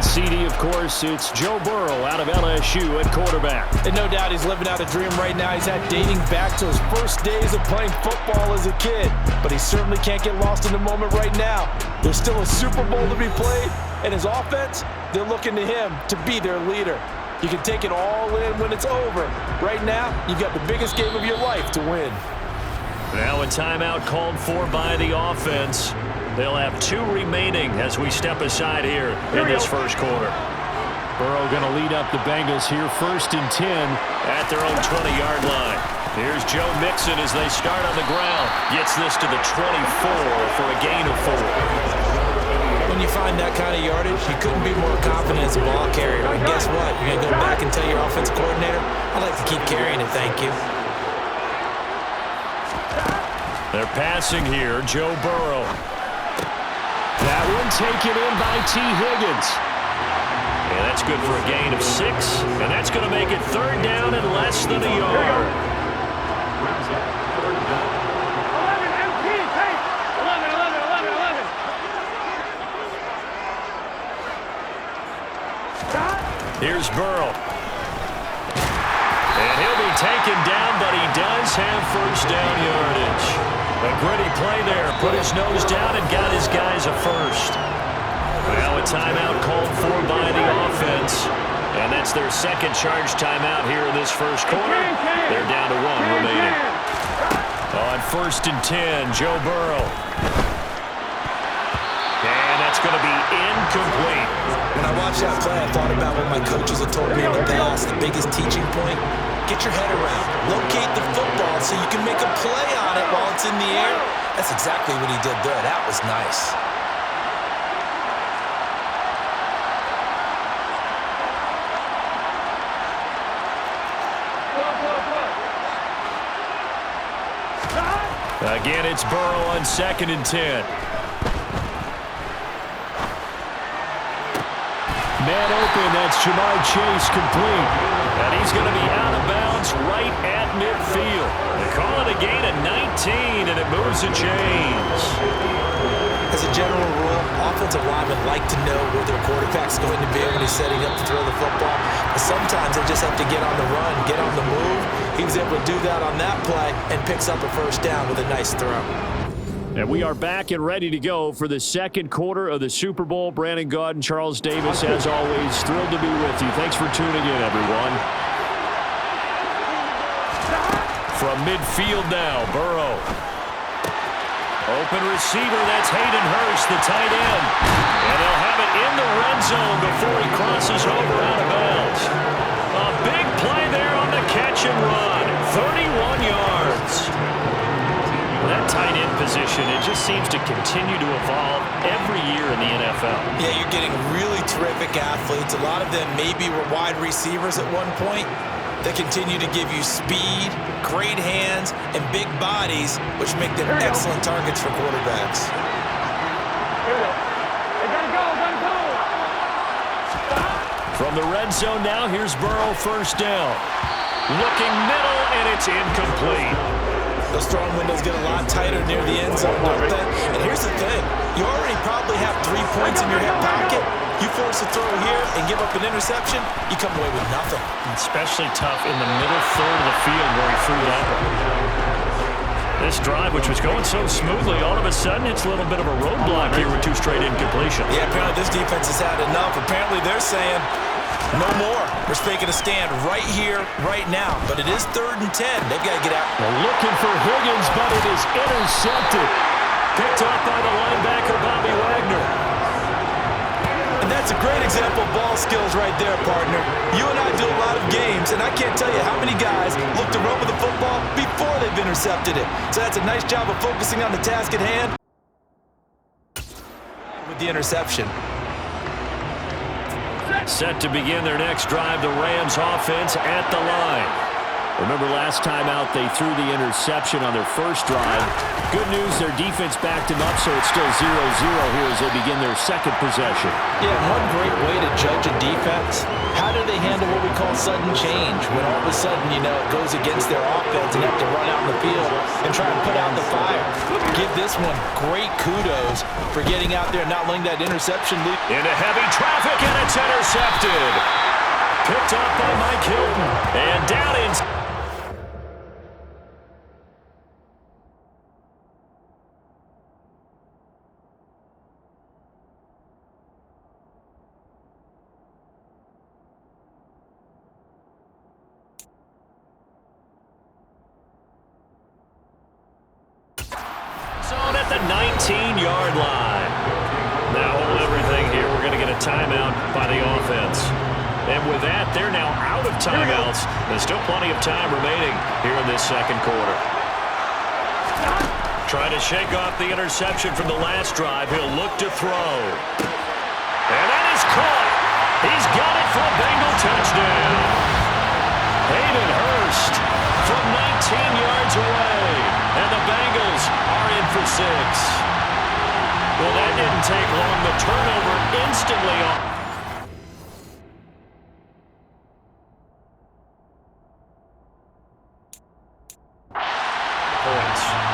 And CD, of course, it's Joe Burrow out of LSU at quarterback. And no doubt he's living out a dream right now. He's had dating back to his first days of playing football as a kid. But he certainly can't get lost in the moment right now. There's still a Super Bowl to be played, and his offense, they're looking to him to be their leader. You can take it all in when it's over. Right now, you've got the biggest game of your life to win. Now a timeout called for by the offense. They'll have 2 remaining as we step aside here in this first quarter. Burrow going to lead up the Bengals here, 1st and 10 at their own 20-yard line. Here's Joe Mixon as they start on the ground. Gets this to the 24 for a gain of 4. When you find that kind of yardage, you couldn't be more confident as a ball carrier. And guess what? You're going to go back and tell your offensive coordinator, I'd like to keep carrying it, thank you. They're passing here, Joe Burrow. That one taken in by T. Higgins. And that's good for a gain of 6. And that's going to make it 3rd down and less than a yard. Here's Burrow. And he'll be taken down, but he does have 1st down yardage. A gritty play there. Put his nose down and got his guys a 1st. Now a timeout called for by the offense. And that's their 2nd charge timeout here in this first quarter. They're down to 1 remaining. On 1st and 10, Joe Burrow. And that's going to be incomplete. When I watched that play, I thought about what my coaches have told me in the past. The biggest teaching point, get your head around. Locate the football so you can make a play on it while it's in the air. That's exactly what he did there. That was nice. Again, it's Burrow on 2nd and 10. Man open, that's Jamar Chase complete. And he's going to be out of bounds right at midfield. They call it a gain of 19, and it moves the chains. As a general rule, offensive linemen like to know where their quarterback's going to be when he's setting up to throw the football. But sometimes they just have to get on the run, get on the move. He was able to do that on that play and picks up a 1st down with a nice throw. And we are back and ready to go for the 2nd quarter of the Super Bowl. Brandon Gaud and Charles Davis, as always, thrilled to be with you. Thanks for tuning in, everyone. From midfield now, Burrow. Open receiver, that's Hayden Hurst, the tight end. And they'll have it in the red zone before he crosses over out of bounds. A big play there on the catch and run. 31 yards. That tight end position, it just seems to continue to evolve every year in the NFL. Yeah, you're getting really terrific athletes. A lot of them maybe were wide receivers at one point. They continue to give you speed, great hands, and big bodies, which make them excellent targets for quarterbacks. From the red zone now, here's Burrow, 1st down. Looking middle, and it's incomplete. Those throwing windows get a lot tighter near the end zone, don't they? And here's the thing. You already probably have 3 points in your hip pocket. You force a throw here and give up an interception, you come away with nothing. Especially tough in the middle third of the field where he threw that one. This drive, which was going so smoothly, all of a sudden it's a little bit of a roadblock here with 2 straight incompletions. Yeah, apparently this defense has had enough. Apparently they're saying, no more. We're making a stand right here, right now. But it is 3rd and 10. They've got to get out. They're looking for Higgins, but it is intercepted. Picked up by the linebacker, Bobby Wagner. And that's a great example of ball skills right there, partner. You and I do a lot of games, and I can't tell you how many guys look to run with the football before they've intercepted it. So that's a nice job of focusing on the task at hand with the interception. Set to begin their next drive, the Rams offense at the line. Remember last time out they threw the interception on their first drive. Good news, their defense backed him up, so it's still 0-0 here as they begin their 2nd possession. Yeah, one great way to judge a defense, how do they handle what we call sudden change? When all of a sudden, you know, it goes against their offense and they have to run out in the field and try and put out the fire. Give this one great kudos for getting out there and not letting that interception lead. Into heavy traffic, and it's picked up by Mike Hilton. And down in... Zone at the 19-yard line. Now hold everything here. We're going to get a timeout by the offense. And with that, they're now out of timeouts. There's still plenty of time remaining here in this second quarter. Trying to shake off the interception from the last drive. He'll look to throw. And that is caught. He's got it for a Bengal touchdown. Hayden Hurst from 19 yards away. And the Bengals are in for 6. Well, that didn't take long. The turnover instantly off.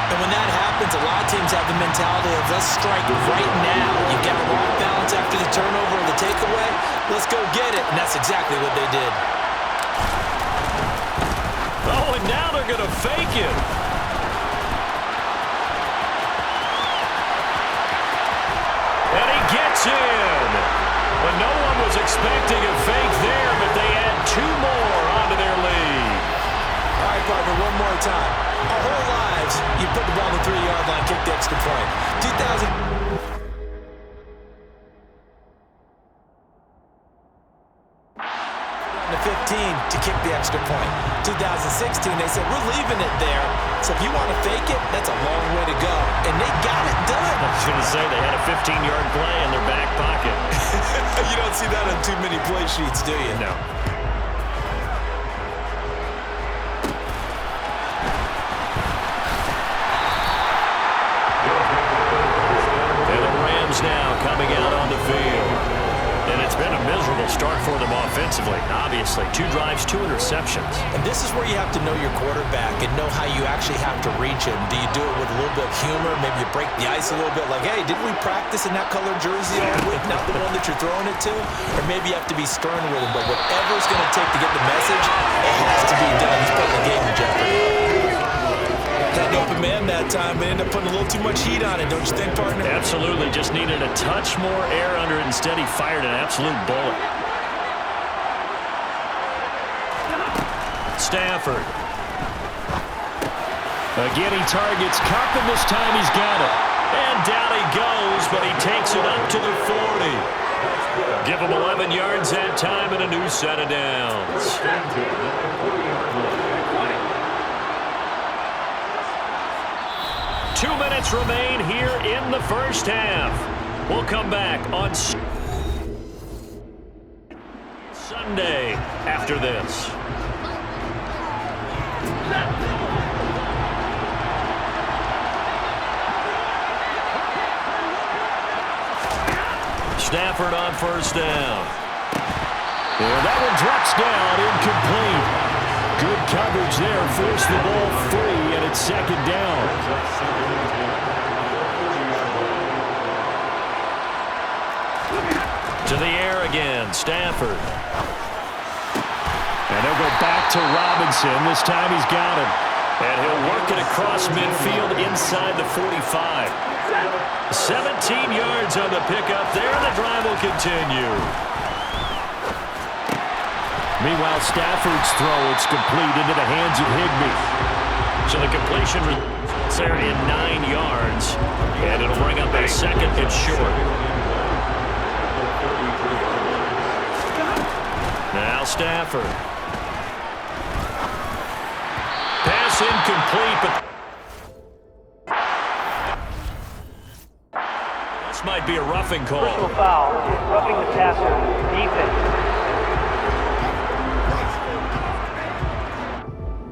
And when that happens, a lot of teams have the mentality of let's strike right now. You got them off balance after the turnover or the takeaway. Let's go get it. And that's exactly what they did. Oh, and now they're going to fake it. And he gets in. But no one was expecting a fake there, but they add 2 more onto their lead. All right, partner, one more time. Our whole lives, you put the ball on the 3-yard line, kick the extra point. 2015 to kick the extra point. 2016, they said, we're leaving it there. So if you want to fake it, that's a long way to go. And they got it done. I was going to say they had a 15-yard play in their back pocket. You don't see that on too many play sheets, do you? No. Now coming out on the field. And it's been a miserable start for them offensively. Obviously, 2 drives, 2 interceptions. And this is where you have to know your quarterback and know how you actually have to reach him. Do you do it with a little bit of humor? Maybe you break the ice a little bit like, hey, didn't we practice in that colored jersey all week? Not the one that you're throwing it to? Or maybe you have to be stern with him. But whatever it's going to take to get the message, it has to be done. He's putting the game in jeopardy. Had an open man that time, but ended up putting a little too much heat on it, don't you think, partner? Absolutely. Just needed a touch more air under it. Instead, he fired an absolute bullet. Stafford. Again, he targets Cup, and this time he's got it. And down he goes, but he takes it up to the 40. Give him 11 yards that time and a new set of downs. 2 minutes remain here in the first half. We'll come back on Sunday after this. Stafford on first down. And that one drops down, incomplete. Good coverage there, forced the ball free, and it's second down. To the air again, Stafford. And they'll go back to Robinson. This time he's got him. And he'll work it across midfield inside the 45. 17 yards on the pickup there, and the drive will continue. Meanwhile, Stafford's throw, it's complete into the hands of Higbee. So the completion is there in 9 yards, and it'll bring up a second and short. Now Stafford. Pass incomplete, but this might be a roughing call. Personal foul, roughing the passer, defense.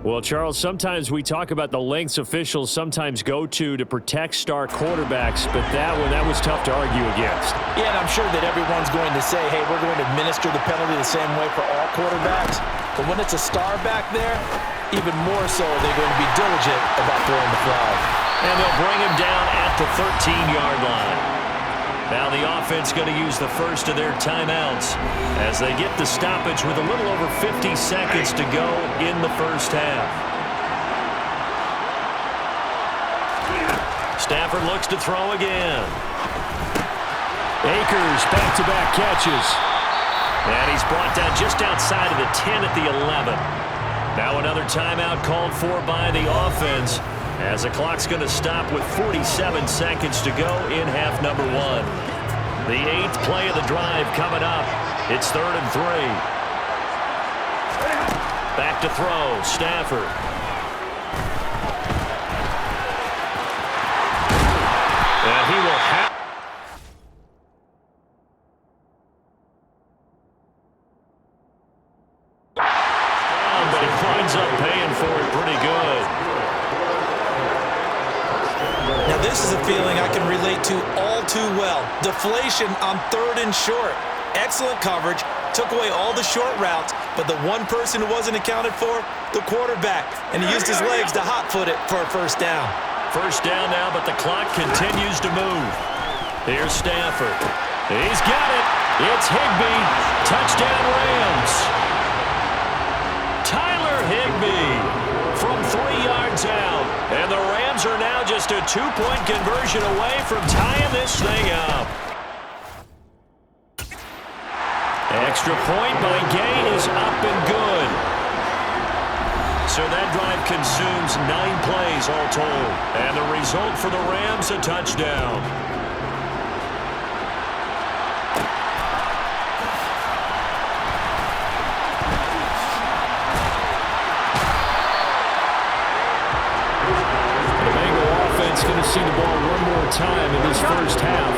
Well, Charles, sometimes we talk about the lengths officials sometimes go to protect star quarterbacks, but that was tough to argue against. Yeah, and I'm sure that everyone's going to say, hey, we're going to administer the penalty the same way for all quarterbacks. But when it's a star back there, even more so they're going to be diligent about throwing the flag. And they'll bring him down at the 13-yard line. Now the offense going to use the first of their timeouts as they get the stoppage with a little over 50 seconds to go in the first half. Stafford looks to throw again. Akers back-to-back catches. And he's brought down just outside of the 10 at the 11. Now another timeout called for by the offense as the clock's going to stop with 47 seconds to go in half number 1. The 8th play of the drive coming up. It's 3rd and 3. Back to throw, Stafford. And he will have... But he winds up paying for it pretty good. Now this is a feeling I can relate to all too well. Deflation on 3rd and short. Excellent coverage. Took away all the short routes, but the one person who wasn't accounted for, the quarterback. And he used his legs to hot-foot it for a first down. First down now, but the clock continues to move. Here's Stafford. He's got it. It's Higbee. Touchdown Rams. Tyler Higbee from 3 yards out. And the Rams are now just a 2-point conversion away from tying this thing up. Extra point by Gay is up and good. So that drive consumes 9 plays all told. And the result for the Rams, a touchdown. The Bengal offense going to see the ball one more time in this first half.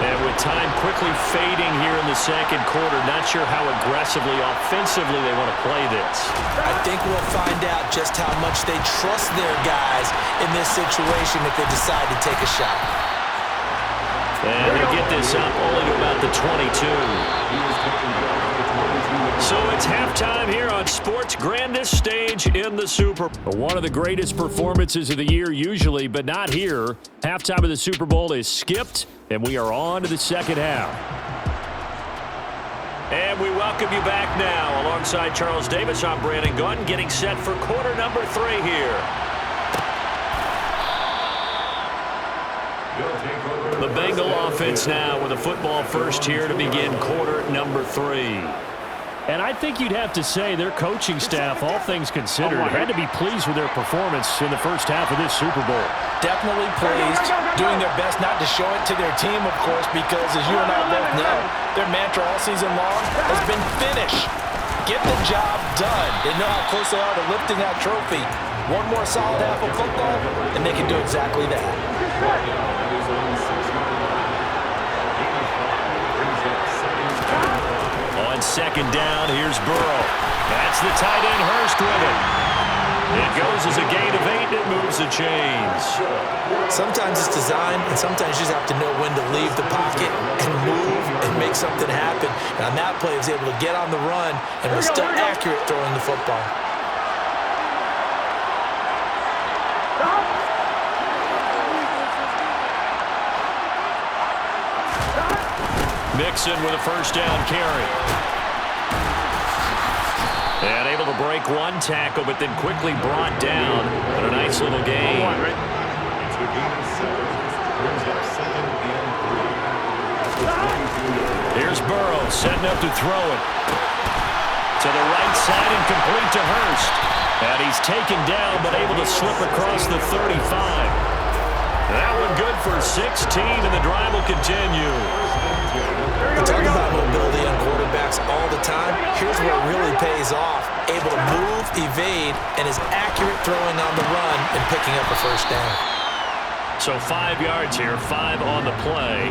And with time quickly fading here in the second quarter, not sure how aggressively, offensively they want to play this. I think we'll find out just how much they trust their guys in this situation if they decide to take a shot. And they get this up only to about the 22. So it's halftime here on sports' grandest stage in the Super Bowl. One of the greatest performances of the year usually, but not here. Halftime of the Super Bowl is skipped, and we are on to the second half. And we welcome you back now. Alongside Charles Davis, I'm Brandon Gunn, getting set for quarter number 3 here. The Bengal offense now with a football first here to begin quarter number 3. And I think you'd have to say their coaching staff, all things considered, had to be pleased with their performance in the first half of this Super Bowl. Definitely pleased, doing their best not to show it to their team, of course, because as you and I both know, their mantra all season long has been finish. Get the job done. They know how close they are to lifting that trophy. One more solid half of football, and they can do exactly that. On second down, here's Burrow. That's the tight end Hurst with it. It goes as a gain of 8, and it moves the chains. Sometimes it's design, and sometimes you just have to know when to leave the pocket and move and make something happen. And on that play, he was able to get on the run and was still accurate throwing the football. Mixon with a first down carry. And able to break one tackle, but then quickly brought down. But a nice little gain. Here's Burrow setting up to throw it. To the right side and complete to Hurst. And he's taken down, but able to slip across the 35. That one good for 16, and the drive will continue. We talk about mobility on quarterbacks all the time. Here's where it really pays off. Able to move, evade, and is accurate throwing on the run and picking up a first down. So 5 yards here, 5 on the play,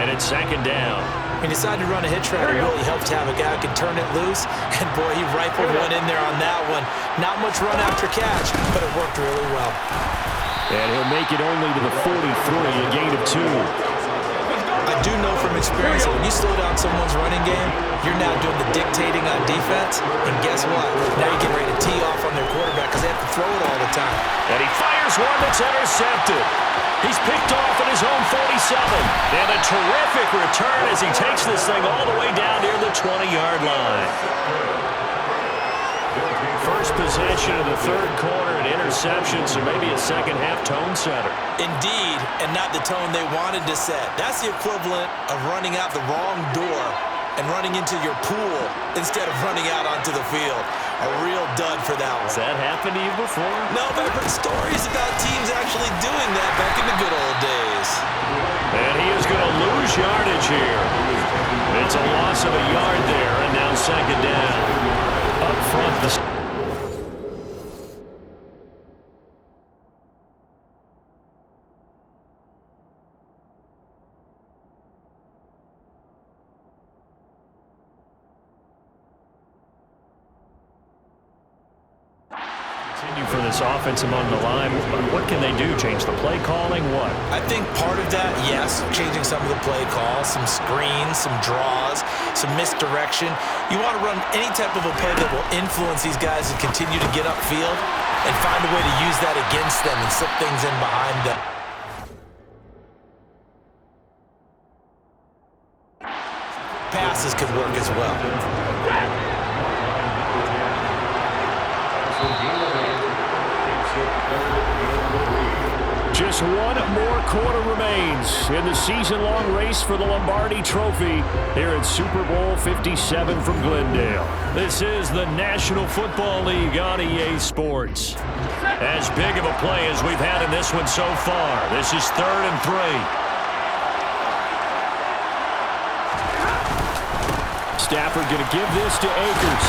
and it's second down. He decided to run a hitch route. It really helped to have a guy who can turn it loose. And, boy, he rifled one in there on that one. Not much run after catch, but it worked really well. And he'll make it only to the 43, a gain of 2. I do know from experience that when you slow down someone's running game, you're now doing the dictating on defense. And guess what? Now you're getting ready to tee off on their quarterback because they have to throw it all the time. And he fires one that's intercepted. He's picked off at his own 47. And a terrific return as he takes this thing all the way down near the 20-yard line. First possession of the third quarter, an interception, so maybe a second-half tone setter. Indeed, and not the tone they wanted to set. That's the equivalent of running out the wrong door and running into your pool instead of running out onto the field. A real dud for that one. Has that happened to you before? No, but I've heard stories about teams actually doing that back in the good old days. And he is going to lose yardage here. It's a loss of a yard there, and now second down. Up front, the for this offense among the line. What can they do? Change the play calling? What? I think part of that, yes, changing some of the play calls, some screens, some draws, some misdirection. You want to run any type of a play that will influence these guys to continue to get upfield and find a way to use that against them and slip things in behind them. Passes could work as well. Just one more quarter remains in the season-long race for the Lombardi Trophy here at Super Bowl 57 from Glendale. This is the National Football League on EA Sports. As big of a play as we've had in this one so far. This is 3rd and 3. Stafford going to give this to Akers.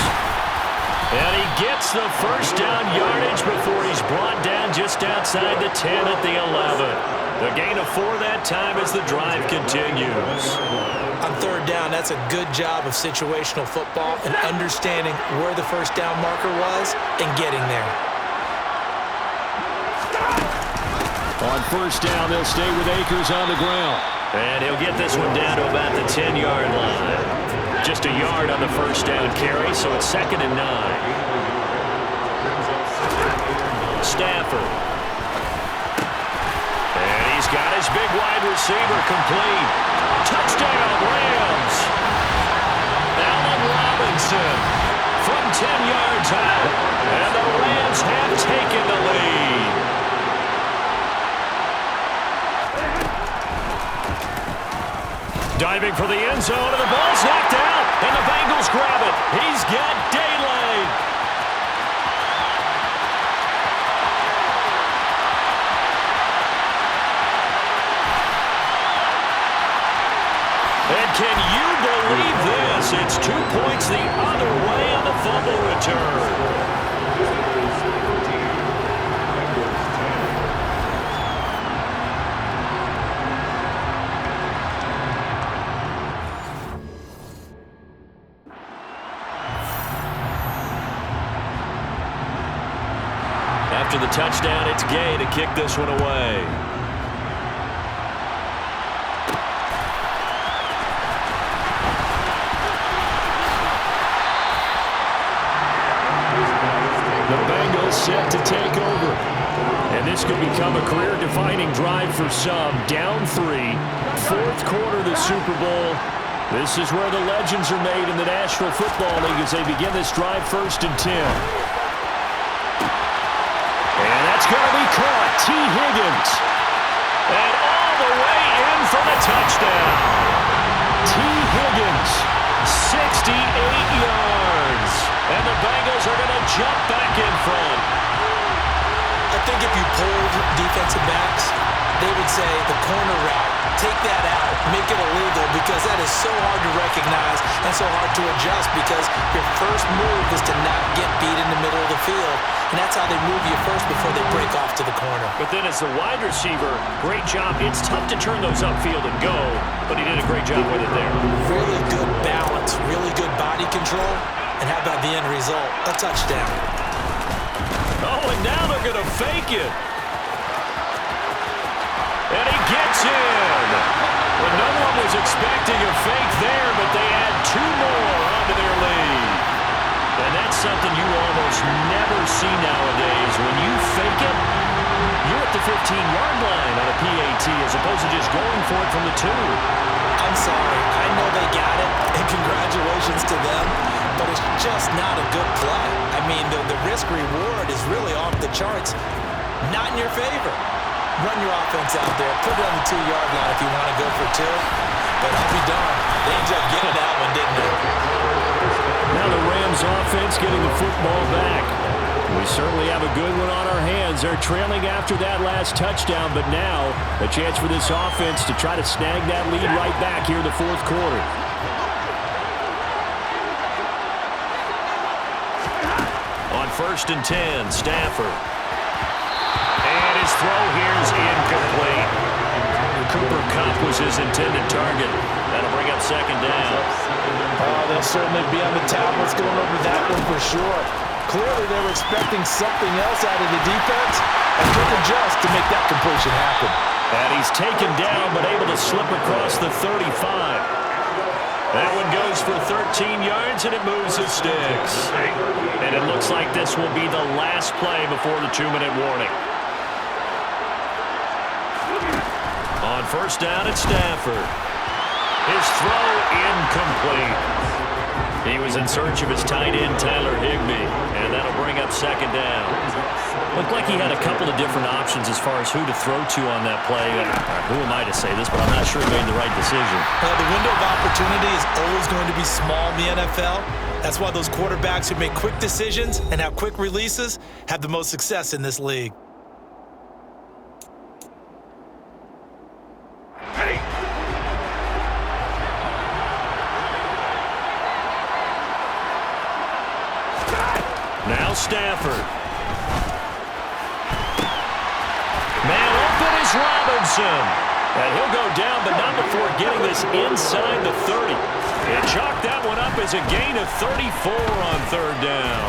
And he gets the first down yardage before he's brought down just outside the 10 at the 11. The gain of 4 that time as the drive continues. On 3rd down, that's a good job of situational football and understanding where the first down marker was and getting there. On 1st down, they'll stay with Akers on the ground. And he'll get this one down to about the 10-yard line. Just a yard on the first down carry, so it's 2nd and 9. Stafford. And he's got his big wide receiver complete. Touchdown, Rams. Allen Robinson from 10 yards out. And the Rams have taken the lead. Diving for the end zone, and the ball's knocked out, and the Bengals grab it. He's got daylight. And can you believe this? It's 2 points the other way on the fumble return. After the touchdown, it's Gay to kick this one away. The Bengals set to take over. And this could become a career-defining drive for some. Down 3, 4th quarter of the Super Bowl. This is where the legends are made in the National Football League as they begin this drive 1st and 10. And that's going to be caught. T. Higgins. And all the way in for the touchdown. T. Higgins, 68 yards. And the Bengals are going to jump back in front. I think if you polled defensive backs, they would say the corner route, take that out, make it illegal, because that is so hard to recognize and so hard to adjust because your first move is to not get beat in the middle of the field. And that's how they move you first before they break off to the corner. But then as the wide receiver, great job. It's tough to turn those upfield and go, but he did a great job with it there. Really good balance, really good body control, and how about the end result? A touchdown. Oh, and now they're going to fake it. And he gets in. Well, no one was expecting a fake there, but they add 2 more onto their lead. And that's something you almost never see nowadays. When you fake it, you're at the 15-yard line on a PAT as opposed to just going for it from the 2. I'm sorry. I know they got it, and congratulations to them, but it's just not a good play. I mean, the risk-reward is really off the charts. Not in your favor. Run your offense out there. Put it on the 2-yard line if you want to go for 2. But I'll be darned. They ended up getting that one, didn't they? Now the Rams offense getting the football back. We certainly have a good one on our hands. They're trailing after that last touchdown, but now a chance for this offense to try to snag that lead right back here in the fourth quarter. On 1st and 10, Stafford. And his throw here is incomplete. Cooper Kupp was his intended target. That'll bring up 2nd down. Oh, they'll certainly be on the tablets going over that one for sure. Clearly, they were expecting something else out of the defense and couldn't adjust to make that completion happen. And he's taken down but able to slip across the 35. That one goes for 13 yards, and it moves the sticks. And it looks like this will be the last play before the 2-minute warning. On 1st down, it's Stafford. His throw incomplete. He was in search of his tight end, Tyler Higbee, and that'll bring up 2nd down. Looked like he had a couple of different options as far as who to throw to on that play. Who am I to say this, but I'm not sure he made the right decision. The window of opportunity is always going to be small in the NFL. That's why those quarterbacks who make quick decisions and have quick releases have the most success in this league. Now Stafford. Man open is Robinson. And he'll go down, but not before getting this inside the 30. And chalk that one up as a gain of 34 on 3rd down.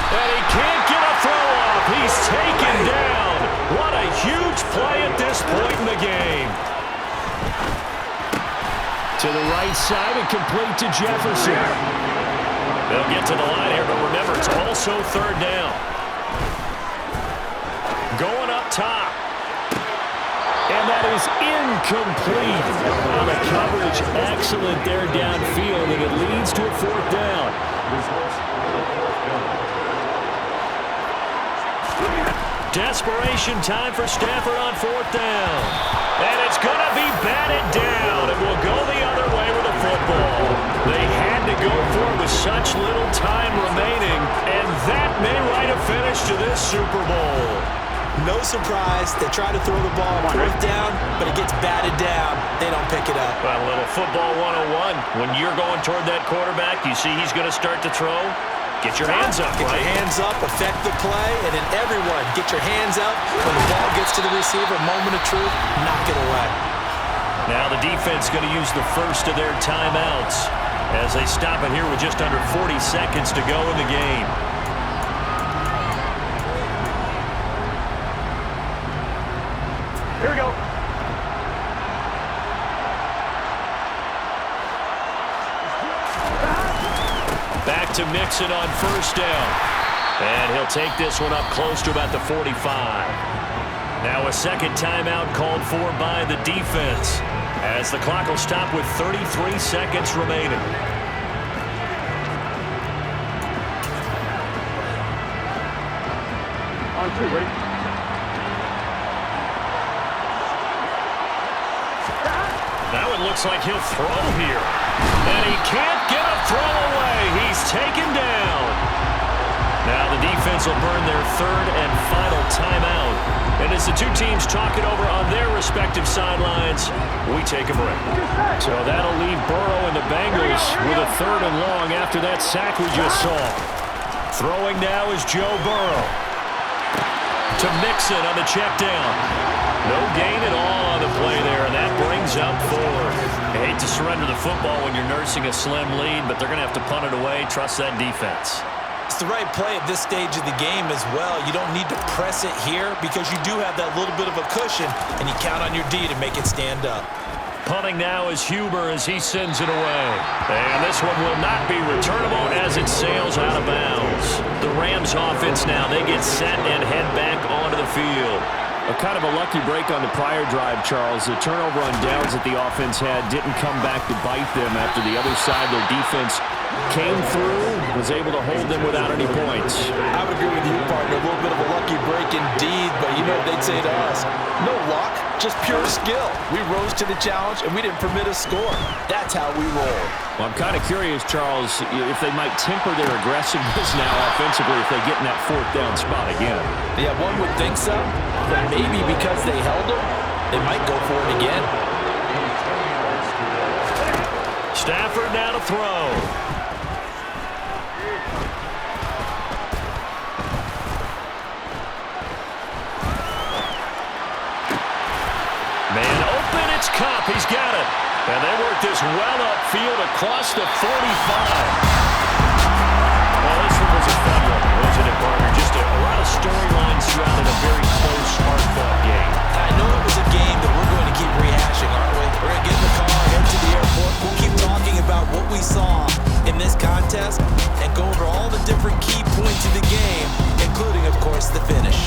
And he can't get a throw off. He's taken down. What a huge play at this point in the game. To the right side and complete to Jefferson. They'll get to the line here, but remember, it's also 3rd down. Going up top. And that is incomplete. On the coverage, excellent there downfield, and it leads to a 4th down. Desperation time for Stafford on 4th down. And it's going to be batted down. It will go the other way with the football. They had to go for it with such little time remaining, and that may write a finish to this Super Bowl. No surprise, they try to throw the ball 4th down, but it gets batted down. They don't pick it up. Well, a little football 101. When you're going toward that quarterback, you see he's going to start to throw. Get your hands up, Get your hands up, affect the play, and then everyone, get your hands up. When the ball gets to the receiver, moment of truth, knock it away. Now the defense going to use the first of their timeouts as they stop it here with just under 40 seconds to go in the game. Here we go. Back to Mixon on 1st down. And he'll take this one up close to about the 45. Now a 2nd timeout called for by the defense as the clock will stop with 33 seconds remaining. On 2, ready? Now it looks like he'll throw here. And he can't get a throw away. He's taken down. Now the defense will burn their 3rd and final timeout. And as the two teams talk it over on their respective sidelines, we take a break. So that'll leave Burrow and the Bengals with a 3rd and long after that sack we just saw. Throwing now is Joe Burrow. To Mixon on the check down. No gain at all on the play there, and that brings up 4th. I hate to surrender the football when you're nursing a slim lead, but they're going to have to punt it away. Trust that defense. It's the right play at this stage of the game as well. You don't need to press it here because you do have that little bit of a cushion, and you count on your D to make it stand up. Punting now is Huber as he sends it away. And this one will not be returnable as it sails out of bounds. The Rams offense now, they get set and head back onto the field. A kind of a lucky break on the prior drive, Charles. The turnover on downs that the offense had didn't come back to bite them after the other side. Their defense came through, was able to hold them without any points. I would agree with you, partner. A little bit of a lucky break indeed, but you know what they'd say to us. No luck, just pure skill. We rose to the challenge, and we didn't permit a score. That's how we roll. Well, I'm kind of curious, Charles, if they might temper their aggressiveness now offensively if they get in that fourth down spot again. Yeah, one would think so, but maybe because they held them, they might go for it again. Stafford now to throw. Man open, it's Cup. He's got it. And they work this well upfield across the 45. Well, this one was a fun one, wasn't it, partner? Just a lot of storylines throughout in a very close, hard-fought game. I know it was a game that we're going to keep rehashing, aren't we? We're going to get in the car, head to the airport. We'll keep talking about what we saw in this contest and go over all the different key points of the game, including, of course, the finish.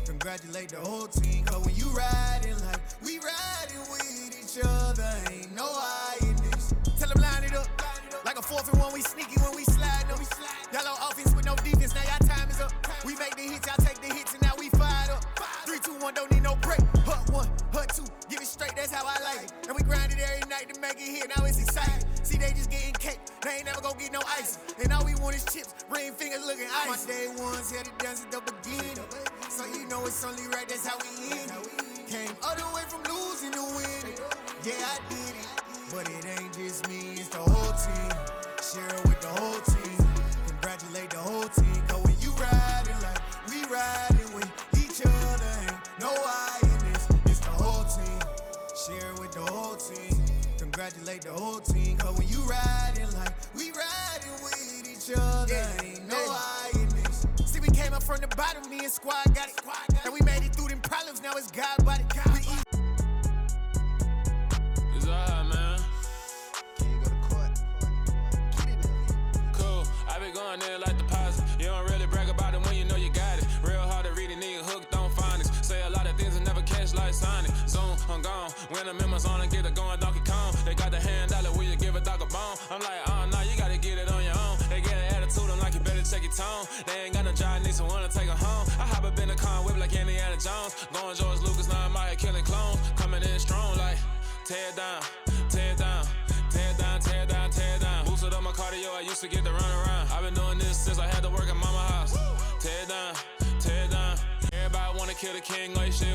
Congratulate the whole team, cause when you riding like we riding with each other, ain't no I in this. Tell them line it up, like a 4th and 1, we sneaky when we slide them. Y'all on offense with no defense, now y'all time is up. We make the hits, y'all take the hits, and now we fired up. 3, 2, 1, don't need no break. Hut 1, hut 2, give it straight, that's how I like it. And we grind it every night to make it hit, now it's exciting. See, they just getting cake, they ain't never gonna get no ice. And all we want is chips, ring fingers looking ice. My day ones had it done since the beginning. So you know it's only right, that's how we end it. Came all the way from losing to winning. Yeah, I did it. But it ain't just me, it's the whole team. Share it with the whole team. Congratulate the whole team. Cause when you riding like we riding with each other, ain't no I in this. It's the whole team. Share it with the whole team. Congratulate the whole team. Cause when you riding like we riding with each other, ain't no I in this. See, we came up from the bottom, me and squad got it. And we made it through them problems, now it's God body. It's alright, man. Can you go to court? Get it up. Cool, I been going there like deposit. You don't really brag about it when you know you got it. Real hard to read a nigga hooked on phonics. Say a lot of things and never catch like Sonic. Zone, I'm gone. When I'm in my zone, I get it going Donkey Kong. They got the hand dollar, will you give a dog a bone? I'm like, oh, no, you gotta get it on your own. They get an attitude, I'm like, you better check your tone. They ain't got no job, need someone to take her home. I hop up in the car, whip like Indiana Jones. Going George Lucas, now I'm out here killing clones. Coming in strong like, tear down, tear down, tear down, tear down, tear down. Boosted up my cardio, I used to get to run around. I've been doing this since I had to work at mama house. Tear down, tear down. Everybody wanna kill the king, like shit